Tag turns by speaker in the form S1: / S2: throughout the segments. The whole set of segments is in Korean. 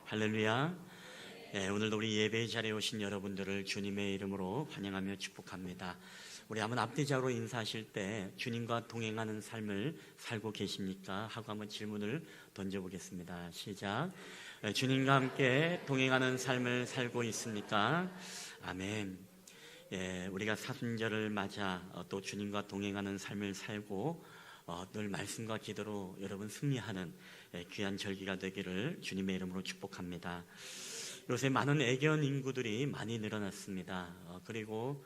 S1: 할렐루야. 오늘도 우리 예배 자리에 오신 여러분들을 주님의 이름으로 환영하며 축복합니다. 우리 한번 앞뒤자로 인사하실 때 주님과 동행하는 삶을 살고 계십니까? 하고 한번 질문을 던져보겠습니다. 시작. 주님과 함께 동행하는 삶을 살고 있습니까? 아멘. 우리가 사순절을 맞아 또 주님과 동행하는 삶을 살고 늘 말씀과 기도로 여러분 승리하는 귀한 절기가 되기를 주님의 이름으로 축복합니다. 요새 많은 애견 인구들이 많이 늘어났습니다. 그리고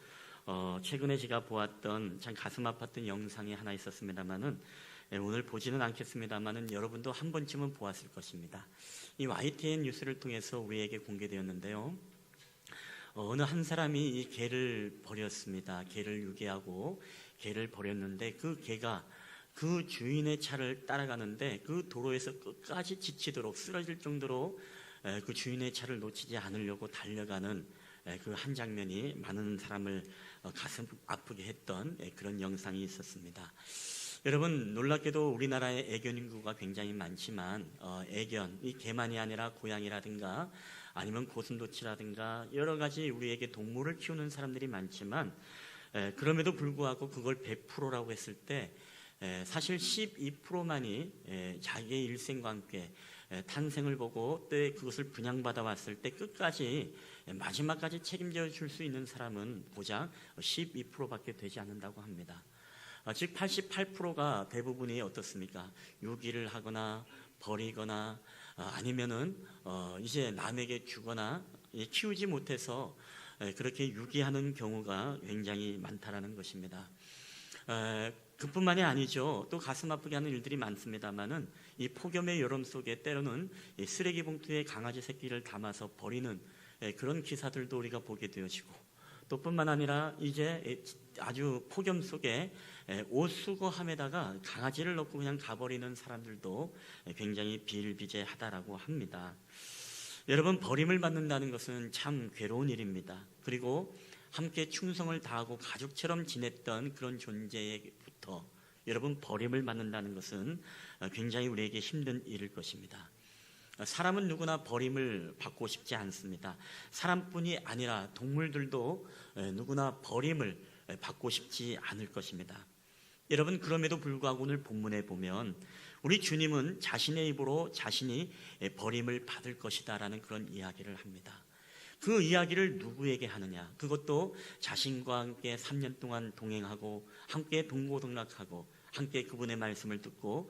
S1: 최근에 제가 보았던 참 가슴 아팠던 영상이 하나 있었습니다만은 오늘 보지는 않겠습니다만은 여러분도 한 번쯤은 보았을 것입니다. 이 YTN 뉴스를 통해서 우리에게 공개되었는데요. 어느 한 사람이 이 개를 버렸습니다. 개를 유기하고 개를 버렸는데 그 개가 그 주인의 차를 따라가는데 그 도로에서 끝까지 지치도록 쓰러질 정도로 그 주인의 차를 놓치지 않으려고 달려가는 그 한 장면이 많은 사람을 가슴 아프게 했던 그런 영상이 있었습니다. 여러분, 놀랍게도 우리나라의 애견 인구가 굉장히 많지만 애견, 이 개만이 아니라 고양이라든가 아니면 고슴도치라든가 여러 가지 우리에게 동물을 키우는 사람들이 많지만 그럼에도 불구하고 그걸 100%라고 했을 때 사실 12%만이 자기의 일생과 함께 탄생을 보고 또 그것을 분양받아 왔을 때 끝까지 마지막까지 책임져 줄 수 있는 사람은 고작 12%밖에 되지 않는다고 합니다. 즉 88%가 대부분이 어떻습니까? 유기를 하거나 버리거나 아니면은 이제 남에게 주거나 키우지 못해서 그렇게 유기하는 경우가 굉장히 많다라는 것입니다. 그뿐만이 아니죠. 또 가슴 아프게 하는 일들이 많습니다만은 이 폭염의 여름 속에 때로는 이 쓰레기 봉투에 강아지 새끼를 담아서 버리는 그런 기사들도 우리가 보게 되어지고, 또 뿐만 아니라 이제 아주 폭염 속에 옷 수거함에다가 강아지를 넣고 그냥 가버리는 사람들도 굉장히 비일비재하다라고 합니다. 여러분, 버림을 받는다는 것은 참 괴로운 일입니다. 그리고 함께 충성을 다하고 가족처럼 지냈던 그런 존재부터 여러분 버림을 받는다는 것은 굉장히 우리에게 힘든 일일 것입니다. 사람은 누구나 버림을 받고 싶지 않습니다. 사람뿐이 아니라 동물들도 누구나 버림을 받고 싶지 않을 것입니다. 여러분, 그럼에도 불구하고 오늘 본문에 보면 우리 주님은 자신의 입으로 자신이 버림을 받을 것이다 라는 그런 이야기를 합니다. 그 이야기를 누구에게 하느냐? 그것도 자신과 함께 3년 동안 동행하고 함께 동고동락하고 함께 그분의 말씀을 듣고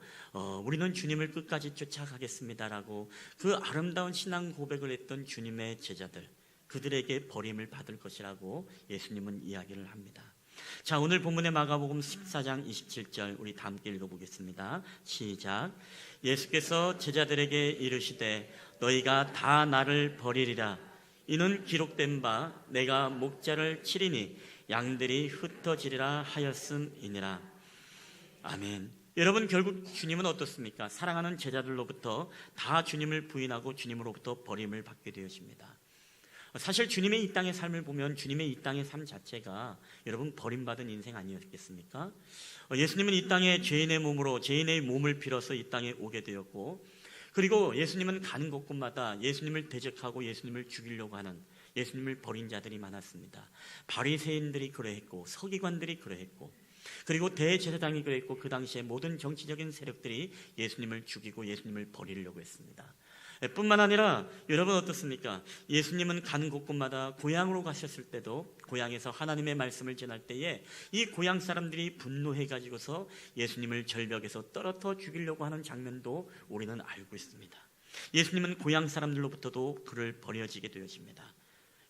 S1: 우리는 주님을 끝까지 쫓아가겠습니다라고 그 아름다운 신앙 고백을 했던 주님의 제자들, 그들에게 버림을 받을 것이라고 예수님은 이야기를 합니다. 자, 오늘 본문의 마가복음 14장 27절 우리 다 함께 읽어보겠습니다. 시작. 예수께서 제자들에게 이르시되 너희가 다 나를 버리리라. 이는 기록된 바 내가 목자를 치리니 양들이 흩어지리라 하였음이니라. 아멘. 여러분, 결국 주님은 어떻습니까? 사랑하는 제자들로부터 다 주님을 부인하고 주님으로부터 버림을 받게 되어집니다. 사실 주님의 이 땅의 삶을 보면 주님의 이 땅의 삶 자체가 여러분 버림받은 인생 아니었겠습니까? 예수님은 이 땅에 죄인의 몸으로 죄인의 몸을 빌어서 이 땅에 오게 되었고, 그리고 예수님은 가는 곳곳마다 예수님을 대적하고 예수님을 죽이려고 하는 예수님을 버린 자들이 많았습니다. 바리새인들이 그러했고 서기관들이 그러했고 그리고 대제사장이 그랬고 그 당시에 모든 정치적인 세력들이 예수님을 죽이고 예수님을 버리려고 했습니다. 뿐만 아니라 여러분 어떻습니까? 예수님은 가는 곳곳마다 고향으로 가셨을 때도 고향에서 하나님의 말씀을 전할 때에 이 고향 사람들이 분노해가지고서 예수님을 절벽에서 떨어뜨려 죽이려고 하는 장면도 우리는 알고 있습니다. 예수님은 고향 사람들로부터도 그를 버려지게 되어집니다.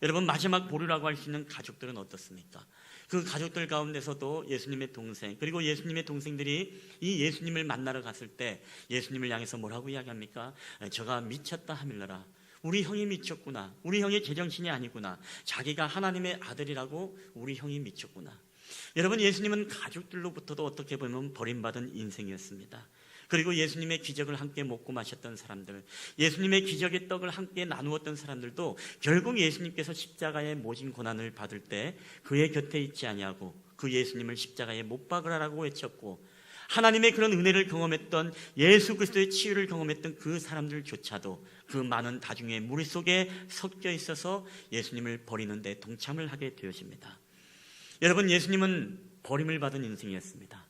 S1: 여러분, 마지막 보루라고 할 수 있는 가족들은 어떻습니까? 그 가족들 가운데서도 예수님의 동생 그리고 예수님의 동생들이 이 예수님을 만나러 갔을 때 예수님을 향해서 뭐라고 이야기합니까? 저가 미쳤다 하밀러라. 우리 형이 미쳤구나. 우리 형이 제정신이 아니구나. 자기가 하나님의 아들이라고 우리 형이 미쳤구나. 여러분, 예수님은 가족들로부터도 어떻게 보면 버림받은 인생이었습니다. 그리고 예수님의 기적을 함께 먹고 마셨던 사람들, 예수님의 기적의 떡을 함께 나누었던 사람들도 결국 예수님께서 십자가의 모진 고난을 받을 때 그의 곁에 있지 아니하고 그 예수님을 십자가에 못 박으라고 외쳤고, 하나님의 그런 은혜를 경험했던 예수 그리스도의 치유를 경험했던 그 사람들조차도 그 많은 다중의 무리 속에 섞여 있어서 예수님을 버리는 데 동참을 하게 되어집니다. 여러분, 예수님은 버림을 받은 인생이었습니다.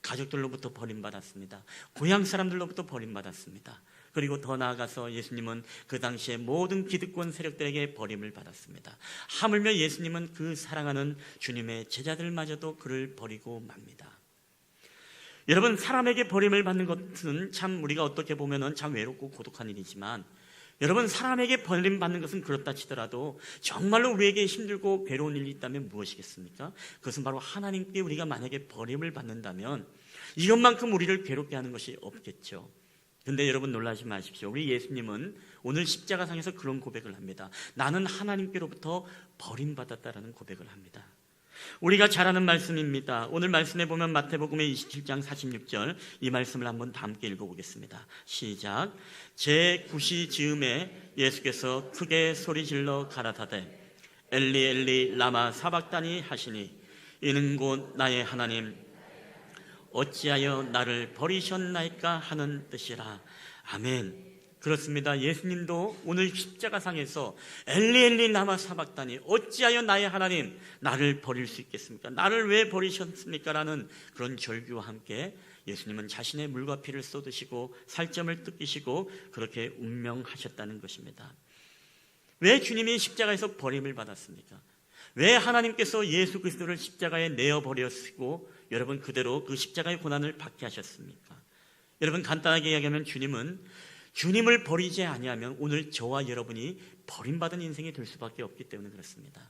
S1: 가족들로부터 버림받았습니다. 고향 사람들로부터 버림받았습니다. 그리고 더 나아가서 예수님은 그 당시에 모든 기득권 세력들에게 버림을 받았습니다. 하물며 예수님은 그 사랑하는 주님의 제자들마저도 그를 버리고 맙니다. 여러분, 사람에게 버림을 받는 것은 참 우리가 어떻게 보면 참 외롭고 고독한 일이지만, 여러분, 사람에게 버림받는 것은 그렇다 치더라도 정말로 우리에게 힘들고 괴로운 일이 있다면 무엇이겠습니까? 그것은 바로 하나님께 우리가 만약에 버림을 받는다면 이것만큼 우리를 괴롭게 하는 것이 없겠죠. 근데 여러분, 놀라지 마십시오. 우리 예수님은 오늘 십자가상에서 그런 고백을 합니다. 나는 하나님께로부터 버림받았다라는 고백을 합니다. 우리가 잘 아는 말씀입니다. 오늘 말씀에 보면 마태복음의 27장 46절, 이 말씀을 한번 다 함께 읽어보겠습니다. 시작. 제9시 즈음에 예수께서 크게 소리질러 가라사대 엘리 엘리 라마 사박다니 하시니 이는 곧 나의 하나님 어찌하여 나를 버리셨나이까 하는 뜻이라. 아멘. 그렇습니다. 예수님도 오늘 십자가상에서 엘리 엘리 라마 사박다니 어찌하여 나의 하나님 나를 버릴 수 있겠습니까? 나를 왜 버리셨습니까? 라는 그런 절규와 함께 예수님은 자신의 물과 피를 쏟으시고 살점을 뜯기시고 그렇게 운명하셨다는 것입니다. 왜 주님이 십자가에서 버림을 받았습니까? 왜 하나님께서 예수 그리스도를 십자가에 내어버렸고 여러분 그대로 그 십자가의 고난을 받게 하셨습니까? 여러분, 간단하게 이야기하면 주님을 버리지 아니하면 오늘 저와 여러분이 버림받은 인생이 될 수밖에 없기 때문에 그렇습니다.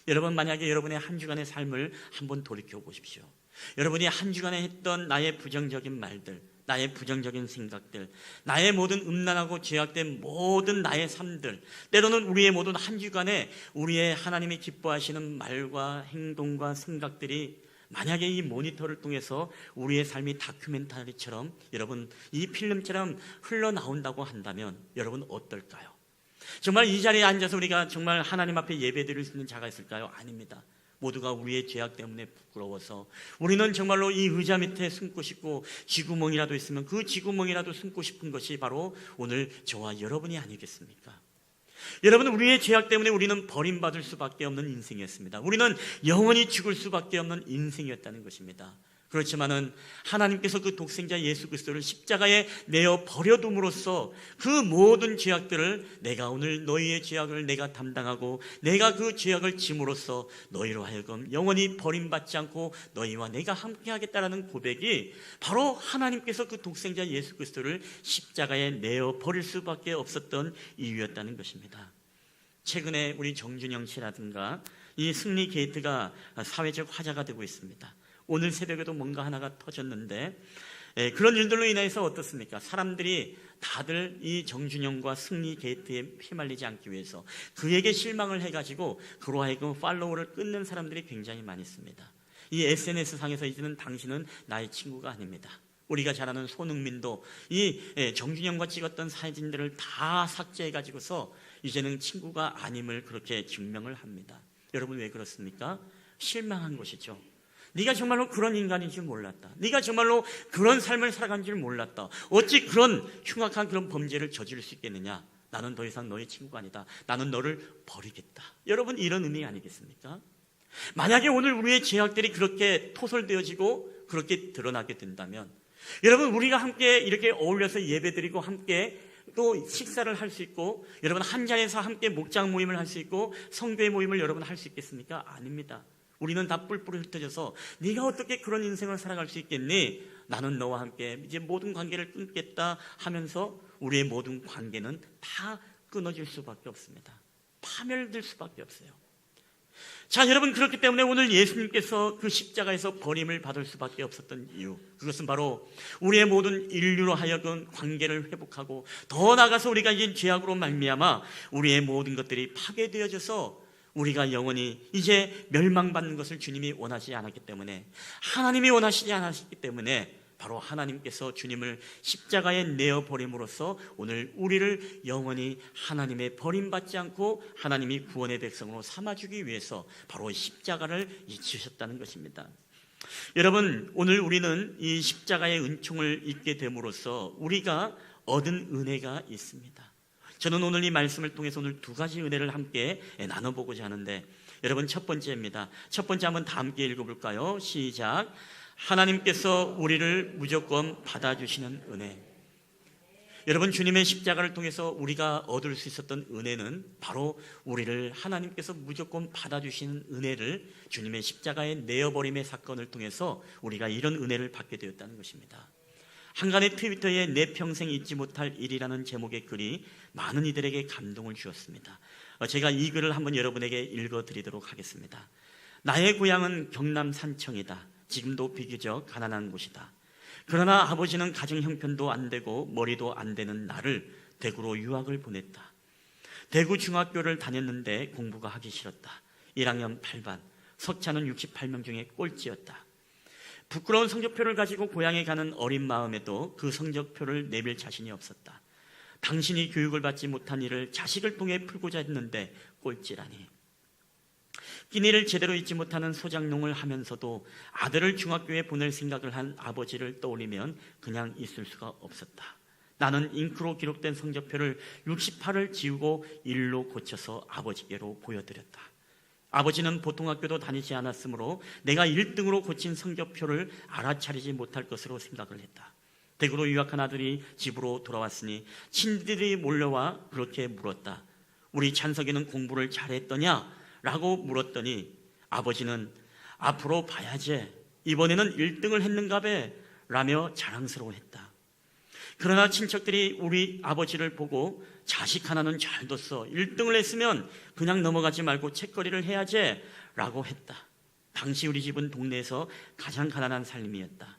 S1: 여러분, 만약에 여러분의 한 주간의 삶을 한번 돌이켜 보십시오. 여러분이 한 주간에 했던 나의 부정적인 말들, 나의 부정적인 생각들, 나의 모든 음란하고 죄악된 모든 나의 삶들, 때로는 우리의 모든 한 주간에 우리의 하나님이 기뻐하시는 말과 행동과 생각들이 만약에 이 모니터를 통해서 우리의 삶이 다큐멘터리처럼, 여러분 이 필름처럼 흘러나온다고 한다면 여러분 어떨까요? 정말 이 자리에 앉아서 우리가 정말 하나님 앞에 예배드릴 수 있는 자가 있을까요? 아닙니다. 모두가 우리의 죄악 때문에 부끄러워서 우리는 정말로 이 의자 밑에 숨고 싶고 쥐구멍이라도 있으면 그 쥐구멍이라도 숨고 싶은 것이 바로 오늘 저와 여러분이 아니겠습니까? 여러분, 우리의 죄악 때문에 우리는 버림받을 수밖에 없는 인생이었습니다. 우리는 영원히 죽을 수밖에 없는 인생이었다는 것입니다. 그렇지만은 하나님께서 그 독생자 예수 그리스도를 십자가에 내어 버려둠으로써 그 모든 죄악들을 내가 오늘 너희의 죄악을 내가 담당하고 내가 그 죄악을 짐으로써 너희로 하여금 영원히 버림받지 않고 너희와 내가 함께 하겠다라는 고백이 바로 하나님께서 그 독생자 예수 그리스도를 십자가에 내어 버릴 수밖에 없었던 이유였다는 것입니다. 최근에 우리 정준영 씨라든가 이 승리 게이트가 사회적 화제가 되고 있습니다. 오늘 새벽에도 뭔가 하나가 터졌는데 그런 일들로 인해서 어떻습니까? 사람들이 다들 이 정준영과 승리 게이트에 휘말리지 않기 위해서 그에게 실망을 해가지고 그로 하여금 팔로워를 끊는 사람들이 굉장히 많이 있습니다. 이 SNS상에서 이제는 당신은 나의 친구가 아닙니다. 우리가 잘 아는 손흥민도 이 정준영과 찍었던 사진들을 다 삭제해가지고서 이제는 친구가 아님을 그렇게 증명을 합니다. 여러분, 왜 그렇습니까? 실망한 것이죠. 네가 정말로 그런 인간인 줄 몰랐다. 네가 정말로 그런 삶을 살아간 줄 몰랐다. 어찌 그런 흉악한 그런 범죄를 저지를 수 있겠느냐. 나는 더 이상 너의 친구가 아니다. 나는 너를 버리겠다. 여러분, 이런 의미 아니겠습니까? 만약에 오늘 우리의 죄악들이 그렇게 토설되어지고 그렇게 드러나게 된다면 여러분, 우리가 함께 이렇게 어울려서 예배드리고 함께 또 식사를 할 수 있고 여러분 한 자리에서 함께 목장 모임을 할 수 있고 성교회 모임을 여러분 할 수 있겠습니까? 아닙니다. 우리는 다 뿔뿔이 흩어져서 네가 어떻게 그런 인생을 살아갈 수 있겠니? 나는 너와 함께 이제 모든 관계를 끊겠다 하면서 우리의 모든 관계는 다 끊어질 수밖에 없습니다. 파멸될 수밖에 없어요. 자, 여러분, 그렇기 때문에 오늘 예수님께서 그 십자가에서 버림을 받을 수밖에 없었던 이유, 그것은 바로 우리의 모든 인류로 하여금 관계를 회복하고 더 나아가서 우리가 이제 죄악으로 말미암아 우리의 모든 것들이 파괴되어져서 우리가 영원히 이제 멸망받는 것을 주님이 원하지 않았기 때문에, 하나님이 원하시지 않았기 때문에 바로 하나님께서 주님을 십자가에 내어버림으로써 오늘 우리를 영원히 하나님의 버림받지 않고 하나님이 구원의 백성으로 삼아주기 위해서 바로 십자가를 잊으셨다는 것입니다. 여러분, 오늘 우리는 이 십자가의 은총을 잊게 됨으로써 우리가 얻은 은혜가 있습니다. 저는 오늘 이 말씀을 통해서 오늘 두 가지 은혜를 함께 나눠보고자 하는데, 여러분 첫 번째입니다. 첫 번째 한번 다 함께 읽어볼까요? 시작. 하나님께서 우리를 무조건 받아주시는 은혜. 여러분, 주님의 십자가를 통해서 우리가 얻을 수 있었던 은혜는 바로 우리를 하나님께서 무조건 받아주시는 은혜를, 주님의 십자가의 내어버림의 사건을 통해서 우리가 이런 은혜를 받게 되었다는 것입니다. 한간의 트위터에 내 평생 잊지 못할 일이라는 제목의 글이 많은 이들에게 감동을 주었습니다. 제가 이 글을 한번 여러분에게 읽어드리도록 하겠습니다. 나의 고향은 경남 산청이다. 지금도 비교적 가난한 곳이다. 그러나 아버지는 가정 형편도 안 되고 머리도 안 되는 나를 대구로 유학을 보냈다. 대구 중학교를 다녔는데 공부가 하기 싫었다. 1학년 8반, 석차는 68명 중에 꼴찌였다. 부끄러운 성적표를 가지고 고향에 가는 어린 마음에도 그 성적표를 내밀 자신이 없었다. 당신이 교육을 받지 못한 일을 자식을 통해 풀고자 했는데 꼴찌라니. 끼니를 제대로 잊지 못하는 소장농을 하면서도 아들을 중학교에 보낼 생각을 한 아버지를 떠올리면 그냥 있을 수가 없었다. 나는 잉크로 기록된 성적표를 68을 지우고 1로 고쳐서 아버지께로 보여드렸다. 아버지는 보통 학교도 다니지 않았으므로 내가 1등으로 고친 성적표를 알아차리지 못할 것으로 생각을 했다. 대구로 유학한 아들이 집으로 돌아왔으니 친구들이 몰려와 그렇게 물었다. 우리 찬석이는 공부를 잘했더냐? 라고 물었더니 아버지는 앞으로 봐야지, 이번에는 1등을 했는가배 라며 자랑스러워했다. 그러나 친척들이 우리 아버지를 보고 자식 하나는 잘 뒀어, 1등을 했으면 그냥 넘어가지 말고 책거리를 해야지 라고 했다. 당시 우리 집은 동네에서 가장 가난한 삶이었다.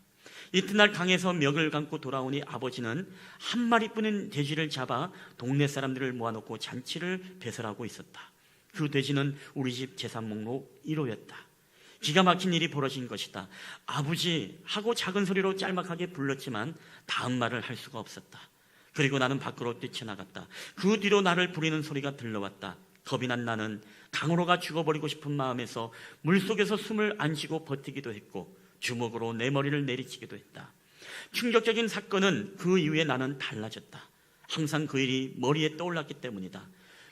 S1: 이튿날 강에서 멱을 감고 돌아오니 아버지는 한 마리뿐인 돼지를 잡아 동네 사람들을 모아놓고 잔치를 배설하고 있었다. 그 돼지는 우리 집 재산 목록 1호였다. 기가 막힌 일이 벌어진 것이다. 아버지 하고 작은 소리로 짤막하게 불렀지만 다음 말을 할 수가 없었다. 그리고 나는 밖으로 뛰쳐나갔다. 그 뒤로 나를 부리는 소리가 들려왔다. 겁이 난 나는 강으로가 죽어버리고 싶은 마음에서 물속에서 숨을 안 쉬고 버티기도 했고 주먹으로 내 머리를 내리치기도 했다. 충격적인 사건은 그 이후에 나는 달라졌다. 항상 그 일이 머리에 떠올랐기 때문이다.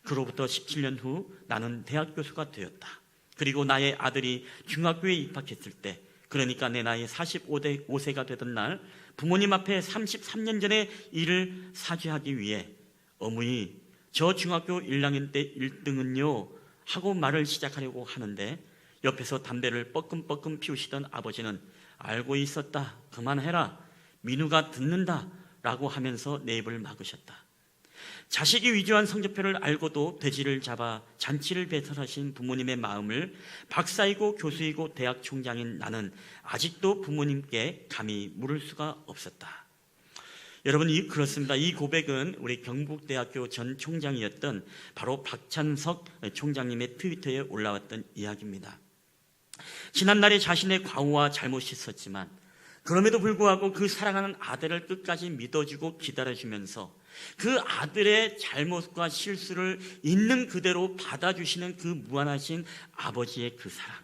S1: 그로부터 17년 후 나는 대학 교수가 되었다. 그리고 나의 아들이 중학교에 입학했을 때, 그러니까 내 나이 45세가 되던 날, 부모님 앞에 33년 전에 일을 사죄하기 위해 어머니, 저 중학교 1학년 때 1등은요 하고 말을 시작하려고 하는데 옆에서 담배를 뻐끔뻐끔 피우시던 아버지는 알고 있었다, 그만해라, 민우가 듣는다 라고 하면서 내 입을 막으셨다. 자식이 위조한 성적표를 알고도 돼지를 잡아 잔치를 배설하신 부모님의 마음을 박사이고 교수이고 대학 총장인 나는 아직도 부모님께 감히 물을 수가 없었다. 여러분, 그렇습니다. 이 고백은 우리 경북대학교 전 총장이었던 바로 박찬석 총장님의 트위터에 올라왔던 이야기입니다. 지난날에 자신의 과오와 잘못이 있었지만 그럼에도 불구하고 그 사랑하는 아들을 끝까지 믿어주고 기다려주면서 그 아들의 잘못과 실수를 있는 그대로 받아주시는 그 무한하신 아버지의 그 사랑,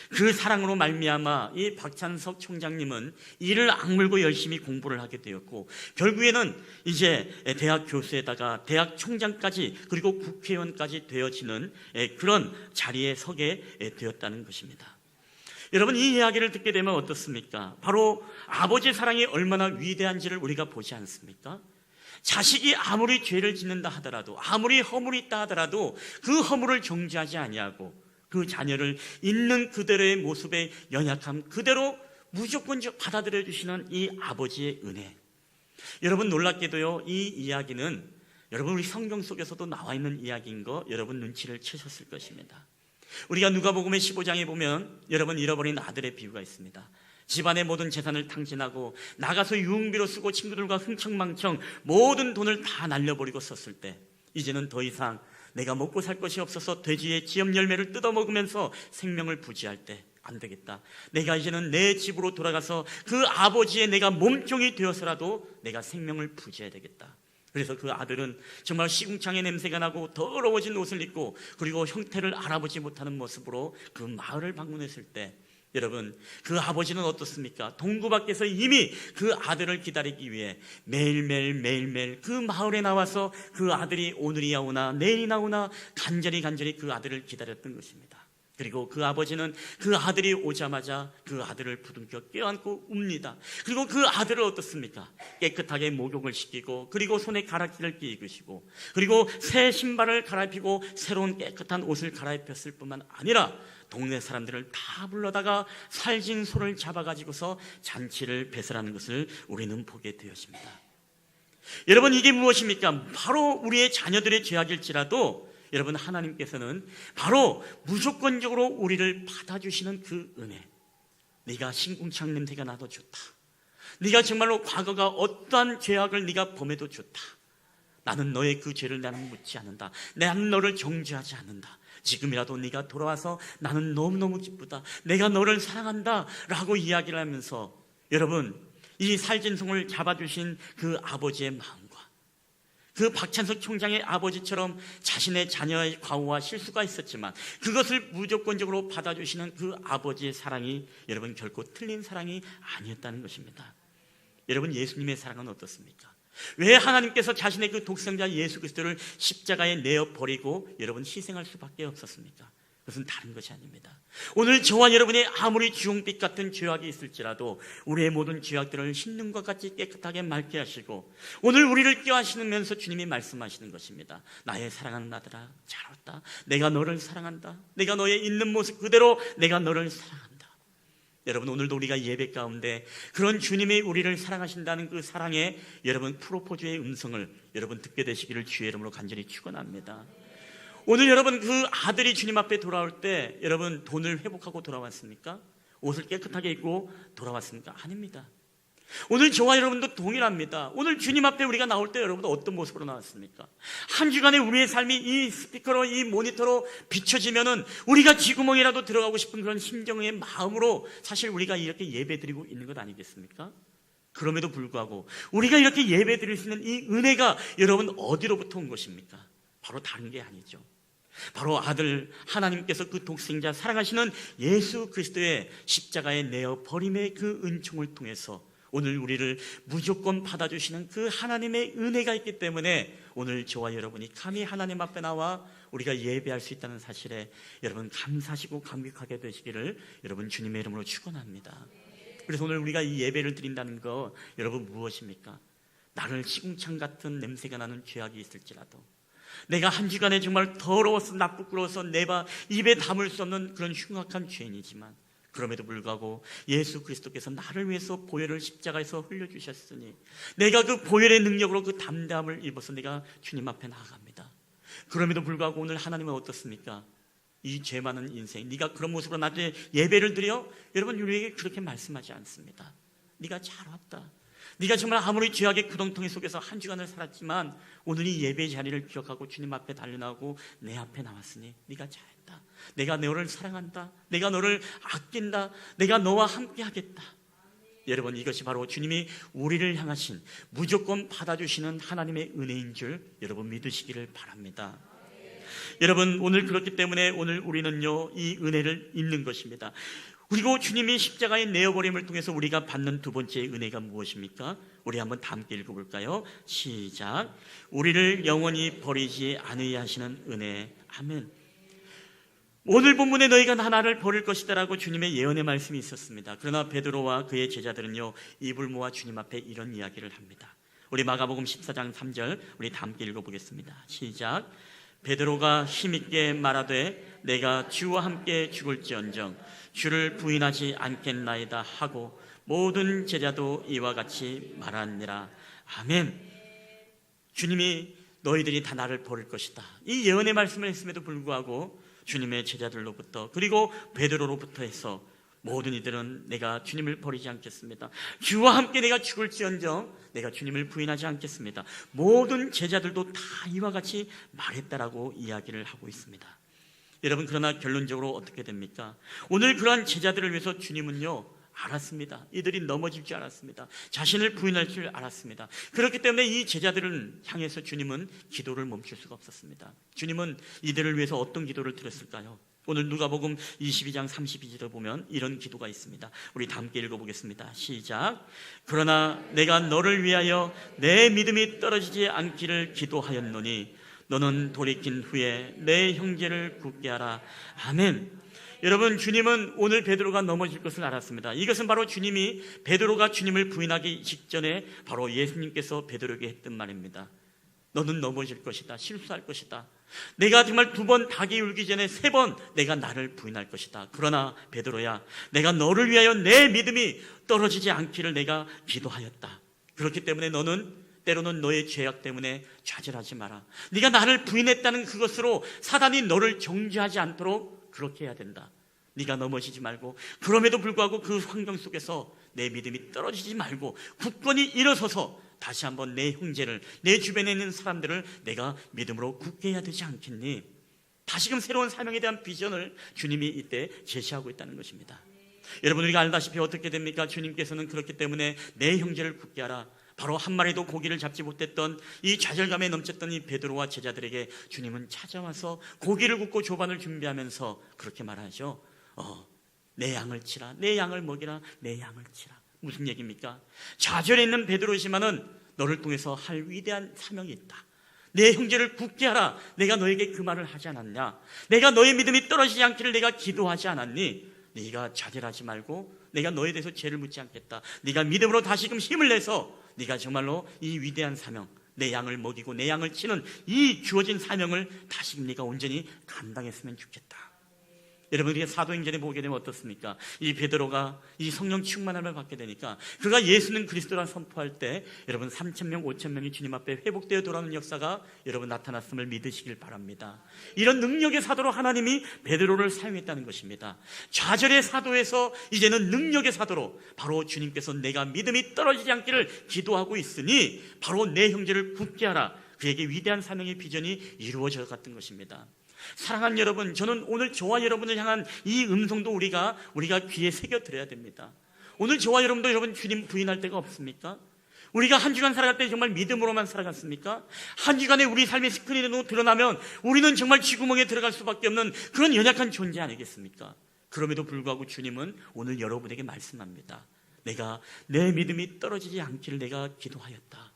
S1: 그 사랑으로 말미암아 이 박찬석 총장님은 이를 악물고 열심히 공부를 하게 되었고 결국에는 이제 대학 교수에다가 대학 총장까지 그리고 국회의원까지 되어지는 그런 자리에 서게 되었다는 것입니다. 여러분, 이 이야기를 듣게 되면 어떻습니까? 바로 아버지의 사랑이 얼마나 위대한지를 우리가 보지 않습니까? 자식이 아무리 죄를 짓는다 하더라도, 아무리 허물이 있다 하더라도 그 허물을 정죄하지 아니하고 그 자녀를 있는 그대로의 모습의 연약함 그대로 무조건 받아들여 주시는 이 아버지의 은혜. 여러분, 놀랍게도요, 이 이야기는 여러분 우리 성경 속에서도 나와 있는 이야기인 거 여러분 눈치를 채셨을 것입니다. 우리가 누가복음의 15장에 보면 여러분 잃어버린 아들의 비유가 있습니다. 집안의 모든 재산을 탕진하고 나가서 유흥비로 쓰고 친구들과 흥청망청 모든 돈을 다 날려버리고 썼을 때 이제는 더 이상 내가 먹고 살 것이 없어서 돼지의 지엽 열매를 뜯어먹으면서 생명을 부지할 때 안 되겠다. 내가 이제는 내 집으로 돌아가서 그 아버지의 내가 몸종이 되어서라도 내가 생명을 부지해야 되겠다. 그래서 그 아들은 정말 시궁창의 냄새가 나고 더러워진 옷을 입고 그리고 형태를 알아보지 못하는 모습으로 그 마을을 방문했을 때 여러분, 그 아버지는 어떻습니까? 동구 밖에서 이미 그 아들을 기다리기 위해 매일매일 그 마을에 나와서 그 아들이 오늘이야 오나 내일이나 오나 간절히 그 아들을 기다렸던 것입니다. 그리고 그 아버지는 그 아들이 오자마자 그 아들을 부둥켜 껴안고 웁니다. 그리고 그 아들을 어떻습니까? 깨끗하게 목욕을 시키고, 그리고 손에 가락지를 끼우시고, 그리고 새 신발을 갈아입히고 새로운 깨끗한 옷을 갈아입혔을 뿐만 아니라 동네 사람들을 다 불러다가 살진 소를 잡아가지고서 잔치를 배설하는 것을 우리는 보게 되었습니다. 여러분, 이게 무엇입니까? 바로 우리의 자녀들의 죄악일지라도 여러분, 하나님께서는 바로 무조건적으로 우리를 받아주시는 그 은혜. 네가 신궁창 냄새가 나도 좋다. 네가 정말로 과거가 어떠한 죄악을 네가 범해도 좋다. 나는 너의 그 죄를 나는 묻지 않는다. 나는 너를 정죄하지 않는다. 지금이라도 네가 돌아와서 나는 너무너무 기쁘다. 내가 너를 사랑한다 라고 이야기를 하면서, 여러분, 이 살진송을 잡아주신 그 아버지의 마음과 그 박찬석 총장의 아버지처럼 자신의 자녀의 과오와 실수가 있었지만 그것을 무조건적으로 받아주시는 그 아버지의 사랑이 여러분 결코 틀린 사랑이 아니었다는 것입니다. 여러분, 예수님의 사랑은 어떻습니까? 왜 하나님께서 자신의 그 독생자 예수 그리스도를 십자가에 내어버리고 여러분 희생할 수밖에 없었습니까? 그것은 다른 것이 아닙니다. 오늘 저와 여러분이 아무리 주홍빛 같은 죄악이 있을지라도 우리의 모든 죄악들을 흰눈과 같이 깨끗하게 맑게 하시고, 오늘 우리를 껴안으시면서 주님이 말씀하시는 것입니다. 나의 사랑하는 아들아, 잘 왔다. 내가 너를 사랑한다. 내가 너의 있는 모습 그대로 내가 너를 사랑한다. 여러분, 오늘도 우리가 예배 가운데 그런 주님이 우리를 사랑하신다는 그 사랑의 여러분 프로포즈의 음성을 여러분 듣게 되시기를 주의 이름으로 간절히 축원합니다. 오늘 여러분, 그 아들이 주님 앞에 돌아올 때 여러분 돈을 회복하고 돌아왔습니까? 옷을 깨끗하게 입고 돌아왔습니까? 아닙니다. 오늘 저와 여러분도 동일합니다. 오늘 주님 앞에 우리가 나올 때 여러분도 어떤 모습으로 나왔습니까? 한 주간의 우리의 삶이 이 스피커로, 이 모니터로 비춰지면은 우리가 쥐구멍이라도 들어가고 싶은 그런 심정의 마음으로 사실 우리가 이렇게 예배 드리고 있는 것 아니겠습니까? 그럼에도 불구하고 우리가 이렇게 예배 드릴 수 있는 이 은혜가 여러분 어디로부터 온 것입니까? 바로 다른 게 아니죠. 바로 아들 하나님께서 그 독생자 사랑하시는 예수 그리스도의 십자가에 내어 버림의 그 은총을 통해서 오늘 우리를 무조건 받아주시는 그 하나님의 은혜가 있기 때문에 오늘 저와 여러분이 감히 하나님 앞에 나와 우리가 예배할 수 있다는 사실에 여러분 감사하시고 감격하게 되시기를 여러분 주님의 이름으로 축원합니다. 그래서 오늘 우리가 이 예배를 드린다는 거 여러분 무엇입니까? 나를 시궁창 같은 냄새가 나는 죄악이 있을지라도, 내가 한 주간에 정말 더러워서 나쁘고러워서 내 입에 담을 수 없는 그런 흉악한 죄인이지만 그럼에도 불구하고 예수 그리스도께서 나를 위해서 보혈을 십자가에서 흘려주셨으니 내가 그 보혈의 능력으로 그 담대함을 입어서 내가 주님 앞에 나아갑니다. 그럼에도 불구하고 오늘 하나님은 어떻습니까? 이 죄 많은 인생, 네가 그런 모습으로 나한테 예배를 드려? 여러분, 우리에게 그렇게 말씀하지 않습니다. 네가 잘 왔다. 네가 정말 아무리 죄악의 구덩텅이 속에서 한 주간을 살았지만 오늘 이 예배 자리를 기억하고 주님 앞에 달려나오고 내 앞에 나왔으니 네가 잘했다. 내가 너를 사랑한다. 내가 너를 아낀다. 내가 너와 함께 하겠다. 여러분, 이것이 바로 주님이 우리를 향하신 무조건 받아주시는 하나님의 은혜인 줄 여러분 믿으시기를 바랍니다. 여러분, 오늘 그렇기 때문에 오늘 우리는요 이 은혜를 입는 것입니다. 그리고 주님이 십자가의 내어버림을 통해서 우리가 받는 두 번째 은혜가 무엇입니까? 우리 한번 다 함께 읽어볼까요? 시작. 우리를 영원히 버리지 않으려 하시는 은혜. 아멘. 오늘 본문에 너희가 나를 버릴 것이다 라고 주님의 예언의 말씀이 있었습니다. 그러나 베드로와 그의 제자들은요 입을 모아 주님 앞에 이런 이야기를 합니다. 우리 마가복음 14장 3절 우리 다 함께 읽어보겠습니다. 시작. 베드로가 힘있게 말하되 내가 주와 함께 죽을지언정 주를 부인하지 않겠나이다 하고 모든 제자도 이와 같이 말하니라. 아멘. 주님이 너희들이 다 나를 버릴 것이다, 이 예언의 말씀을 했음에도 불구하고 주님의 제자들로부터 그리고 베드로로부터 해서 모든 이들은 내가 주님을 버리지 않겠습니다. 주와 함께 내가 죽을지언정 내가 주님을 부인하지 않겠습니다. 모든 제자들도 다 이와 같이 말했다라고 이야기를 하고 있습니다. 여러분, 그러나 결론적으로 어떻게 됩니까? 오늘 그러한 제자들을 위해서 주님은요 알았습니다. 이들이 넘어질 줄 알았습니다. 자신을 부인할 줄 알았습니다. 그렇기 때문에 이 제자들을 향해서 주님은 기도를 멈출 수가 없었습니다. 주님은 이들을 위해서 어떤 기도를 드렸을까요? 오늘 누가복음 22장 32절에 보면 이런 기도가 있습니다. 우리 다 함께 읽어보겠습니다. 시작. 그러나 내가 너를 위하여 내 믿음이 떨어지지 않기를 기도하였노니 너는 돌이킨 후에 내 형제를 굳게 하라. 아멘. 여러분, 주님은 오늘 베드로가 넘어질 것을 알았습니다. 이것은 바로 주님이 베드로가 주님을 부인하기 직전에 바로 예수님께서 베드로에게 했던 말입니다. 너는 넘어질 것이다. 실수할 것이다. 내가 정말 2번 닭이 울기 전에 3번 내가 나를 부인할 것이다. 그러나 베드로야, 내가 너를 위하여 내 믿음이 떨어지지 않기를 내가 기도하였다. 그렇기 때문에 너는 때로는 너의 죄악 때문에 좌절하지 마라. 네가 나를 부인했다는 그것으로 사단이 너를 정죄하지 않도록 그렇게 해야 된다. 네가 넘어지지 말고, 그럼에도 불구하고 그 환경 속에서 내 믿음이 떨어지지 말고 굳건히 일어서서 다시 한번 내 형제를, 내 주변에 있는 사람들을 내가 믿음으로 굳게 해야 되지 않겠니? 다시금 새로운 사명에 대한 비전을 주님이 이때 제시하고 있다는 것입니다. 여러분, 우리가 알다시피 어떻게 됩니까? 주님께서는 그렇기 때문에 내 형제를 굳게 하라. 바로 한 마리도 고기를 잡지 못했던 이 좌절감에 넘쳤던 이 베드로와 제자들에게 주님은 찾아와서 고기를 굽고 조반을 준비하면서 그렇게 말하죠. 내 양을 치라, 내 양을 먹이라, 내 양을 치라. 무슨 얘기입니까? 좌절에 있는 베드로지만은 너를 통해서 할 위대한 사명이 있다. 내 형제를 굳게 하라. 내가 너에게 그 말을 하지 않았냐? 내가 너의 믿음이 떨어지지 않기를 내가 기도하지 않았니? 네가 좌절하지 말고 내가 너에 대해서 죄를 묻지 않겠다. 네가 믿음으로 다시금 힘을 내서 네가 정말로 이 위대한 사명, 내 양을 먹이고 내 양을 치는 이 주어진 사명을 다시금 네가 온전히 감당했으면 좋겠다. 여러분, 우리가 사도행전에 보게 되면 어떻습니까? 이 베드로가 이 성령 충만함을 받게 되니까 그가 예수는 그리스도라 선포할 때 여러분 3,000명, 5,000명이 주님 앞에 회복되어 돌아오는 역사가 여러분 나타났음을 믿으시길 바랍니다. 이런 능력의 사도로 하나님이 베드로를 사용했다는 것입니다. 좌절의 사도에서 이제는 능력의 사도로 바로 주님께서 내가 믿음이 떨어지지 않기를 기도하고 있으니 바로 내 형제를 굳게 하라. 그에게 위대한 사명의 비전이 이루어져 갔던 것입니다. 사랑하는 여러분, 저는 오늘 저와 여러분을 향한 이 음성도 우리가 귀에 새겨드려야 됩니다. 오늘 저와 여러분도 여러분 주님 부인할 때가 없습니까? 우리가 한 주간 살아갈 때 정말 믿음으로만 살아갔습니까? 한 주간에 우리 삶의 스크린으로 드러나면 우리는 정말 쥐구멍에 들어갈 수밖에 없는 그런 연약한 존재 아니겠습니까? 그럼에도 불구하고 주님은 오늘 여러분에게 말씀합니다. 내가 내 믿음이 떨어지지 않기를 내가 기도하였다.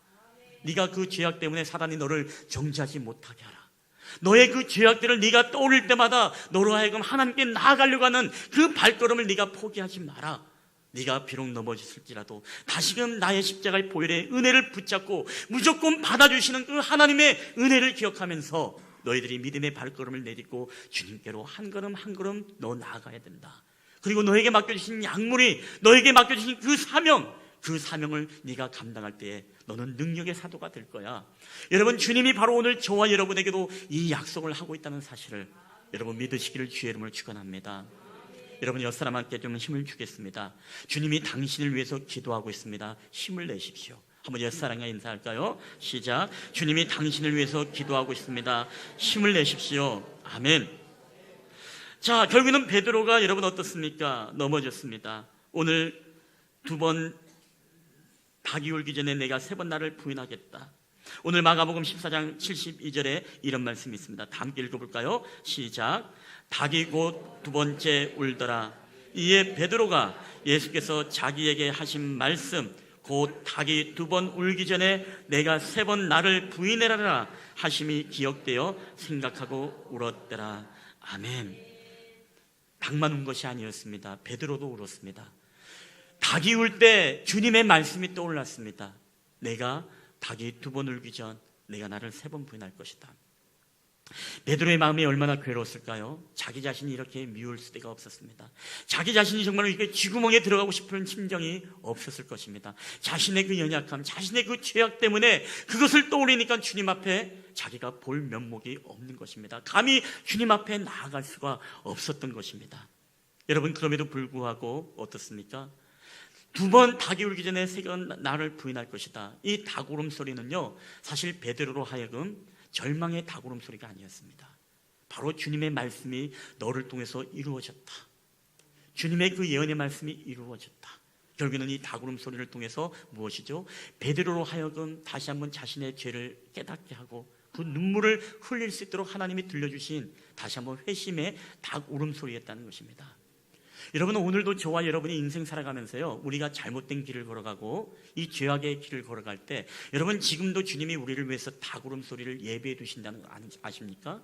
S1: 네가 그 죄악 때문에 사단이 너를 정죄하지 못하게 하라. 너의 그 죄악들을 네가 떠올릴 때마다 너로 하여금 하나님께 나아가려고 하는 그 발걸음을 네가 포기하지 마라. 네가 비록 넘어졌을지라도 다시금 나의 십자가의 보혈의 은혜를 붙잡고 무조건 받아주시는 그 하나님의 은혜를 기억하면서 너희들이 믿음의 발걸음을 내딛고 주님께로 한 걸음 한 걸음 너 나아가야 된다. 그리고 너에게 맡겨주신 약물이, 너에게 맡겨주신 그 사명을 네가 감당할 때에 너는 능력의 사도가 될 거야. 여러분, 주님이 바로 오늘 저와 여러분에게도 이 약속을 하고 있다는 사실을 여러분 믿으시기를 주의 이름으로 축원합니다. 여러분, 옆 사람한테 좀 힘을 주겠습니다. 주님이 당신을 위해서 기도하고 있습니다. 힘을 내십시오. 한번 옆 사람과 인사할까요? 시작. 주님이 당신을 위해서 기도하고 있습니다. 힘을 내십시오. 아멘. 자, 결국에는 베드로가 여러분 어떻습니까? 넘어졌습니다. 오늘 2번 닭이 울기 전에 내가 3번 나를 부인하겠다. 오늘 마가복음 14장 72절에 이런 말씀이 있습니다. 다 함께 읽어볼까요? 시작. 닭이 곧 2번째 울더라. 이에 베드로가 예수께서 자기에게 하신 말씀, 곧 닭이 2번 울기 전에 내가 3번 나를 부인해라 하심이 기억되어 생각하고 울었더라. 아멘. 닭만 운 것이 아니었습니다. 베드로도 울었습니다. 닭이 울 때 주님의 말씀이 떠올랐습니다. 내가 닭이 2번 울기 전 내가 나를 3번 부인할 것이다. 베드로의 마음이 얼마나 괴로웠을까요? 자기 자신이 이렇게 미울 수가 없었습니다. 자기 자신이 정말 이렇게 쥐구멍에 들어가고 싶은 심정이 없었을 것입니다. 자신의 그 연약함, 자신의 그 죄악 때문에 그것을 떠올리니까 주님 앞에 자기가 볼 면목이 없는 것입니다. 감히 주님 앞에 나아갈 수가 없었던 것입니다. 여러분, 그럼에도 불구하고 어떻습니까? 2번 닭이 울기 전에 3번 나를 부인할 것이다. 이 닭 울음소리는요, 사실 베드로로 하여금 절망의 닭 울음소리가 아니었습니다. 바로 주님의 말씀이 너를 통해서 이루어졌다. 주님의 그 예언의 말씀이 이루어졌다. 결국에는 이 닭 울음소리를 통해서 무엇이죠? 베드로로 하여금 다시 한번 자신의 죄를 깨닫게 하고 그 눈물을 흘릴 수 있도록 하나님이 들려주신 다시 한번 회심의 닭 울음소리였다는 것입니다. 여러분, 오늘도 저와 여러분이 인생 살아가면서요, 우리가 잘못된 길을 걸어가고 이 죄악의 길을 걸어갈 때 여러분, 지금도 주님이 우리를 위해서 닭 울음소리를 예배해 두신다는 거 아십니까?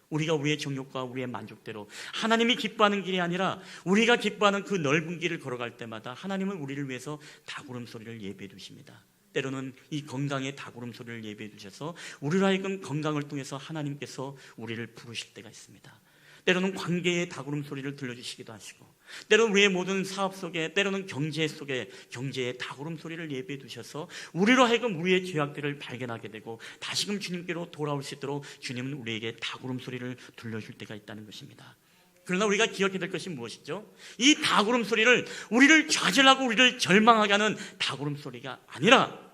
S1: 우리가 우리의 정욕과 우리의 만족대로 하나님이 기뻐하는 길이 아니라 우리가 기뻐하는 그 넓은 길을 걸어갈 때마다 하나님은 우리를 위해서 닭 울음소리를 예배해 두십니다. 때로는 이 건강의 닭 울음소리를 예배해 두셔서 우리로 하여금 건강을 통해서 하나님께서 우리를 부르실 때가 있습니다. 때로는 관계의 닭 울음소리를 들려주시기도 하시고, 때로는 우리의 모든 사업 속에, 때로는 경제 속에 경제의 닭 울음소리를 예배해 두셔서 우리로 하여금 우리의 죄악들을 발견하게 되고 다시금 주님께로 돌아올 수 있도록 주님은 우리에게 닭 울음소리를 들려줄 때가 있다는 것입니다. 그러나 우리가 기억해야 될 것이 무엇이죠? 이 닭 울음소리를 우리를 좌절하고 우리를 절망하게 하는 닭 울음소리가 아니라